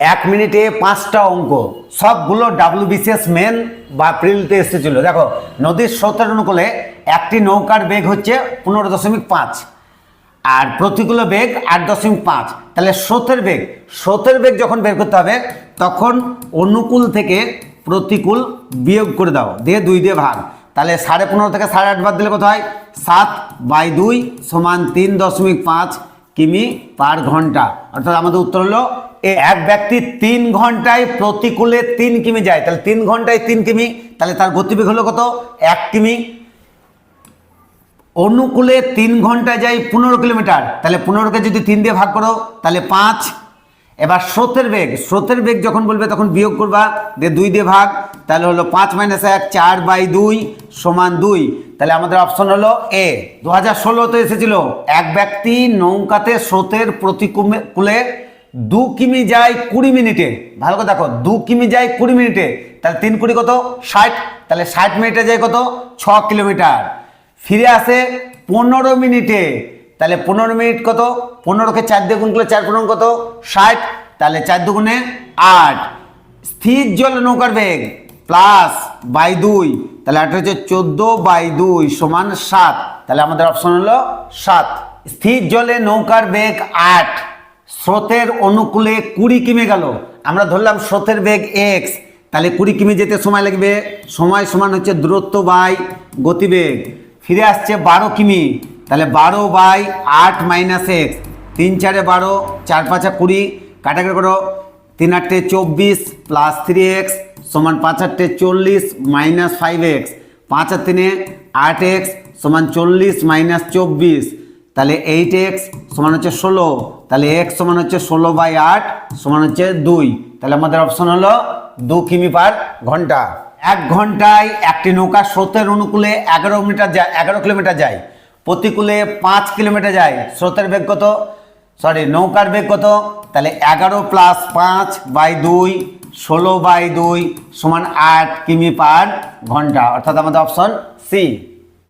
এক মিনিটে 5টা অঙ্ক, সবগুলো WBCS মেন বা প্রিলিতে এসেছিল। দেখো, নদীর স্রোতের অনুকূলে একটি নৌকার বেগ হচ্ছে 15.5 আর প্রতিকূল বেগ 8.5। তাহলে স্রোতের বেগ যখন বের করতে হবে তখন অনুকূল থেকে প্রতিকূল বিয়োগ করে দাও, দিয়ে 2 দিয়ে ভাগ। তাহলে 15.5 থেকে 8.5 বাদ দিলে কত হয়? 7/2 সমান 3.5 কিমি পার ঘন্টা। অর্থাৎ আমাদের উত্তর হলো এক ব্যক্তি 3 ঘন্টায় প্রতিকূলে 3 কিমি যায়, তাহলে 3 ঘন্টায় 3 কিমি, তাহলে তার গতিবেগ হলো কত? 1 কিমি। অনুকূলে 3 ঘন্টায় যায় 15 কিলোমিটার, তাহলে 15কে যদি 3 দিয়ে ভাগ করো তাহলে 5। এবার স্রোতের বেগ যখন বলবে তখন বিয়োগ করবা, দিয়ে 2 দিয়ে ভাগ, তাহলে হলো 5 - 1 4/2 সমান 2। তাহলে আমাদের অপশন হলো এ। 2016-তে এসেছিল এক ব্যক্তি নৌকাতে স্রোতের প্রতিকূলে 2 কিমি যায় 20 মিনিটে। ভালো করে দেখো, 2 কিমি যায় 20 মিনিটে, তাহলে 3 × 20 কত? 60। তাহলে 60 মিনিটে যায় কত? 6 কিলোমিটার। ফিরে আসে 15 মিনিটে, তাহলে 15 মিনিট কত? 15কে 4 দিয়ে গুণ করলে 4 × 15 কত? 60। তাহলে 4 দুগুণে 8। স্থির জল নৌকার বেগ +/2, তাহলে 8 হচ্ছে 14/2 সমান 7। তাহলে আমাদের অপশন হলো 7। স্থির জলে নৌকার বেগ 8, স্রোতের অনুকূলে 20 কিমি গেল। আমরা ধরলাম স্রোতের বেগ x, তাহলে 20 কিমি যেতে সময় লাগবে। সময় সমান হচ্ছে দূরত্ব বাই গতিবেগ। ফিরে আসছে 12 কিমি, তাহলে 12/8 - x। 3 × 4 = 12, 4 × 5 = 20, কাটাকাটি করো। 3 × 8 = 24 + 3x সমান 5 × 8 = 40 - 5x। 5 আর 3 = 8x সমান 40 - 24, তাহলে 8x সমান হচ্ছে 16। তাহলে x সমান হচ্ছে 16/8 সমান হচ্ছে 2। তাহলে আমাদের অপশন হলো 2 কিমি পার ঘন্টা। 1 ঘন্টায় একটি নৌকা স্রোতের অনুকূলে 11 কিলোমিটার যায়, প্রতিকূলে 5 কিলোমিটার যায়। স্রোতের বেগ কত? নৌকার বেগ কত? তাহলে 11 + 5/2 16/2 সমান 8 কিমি পার ঘন্টা। অর্থাৎ আমাদের অপশন সি।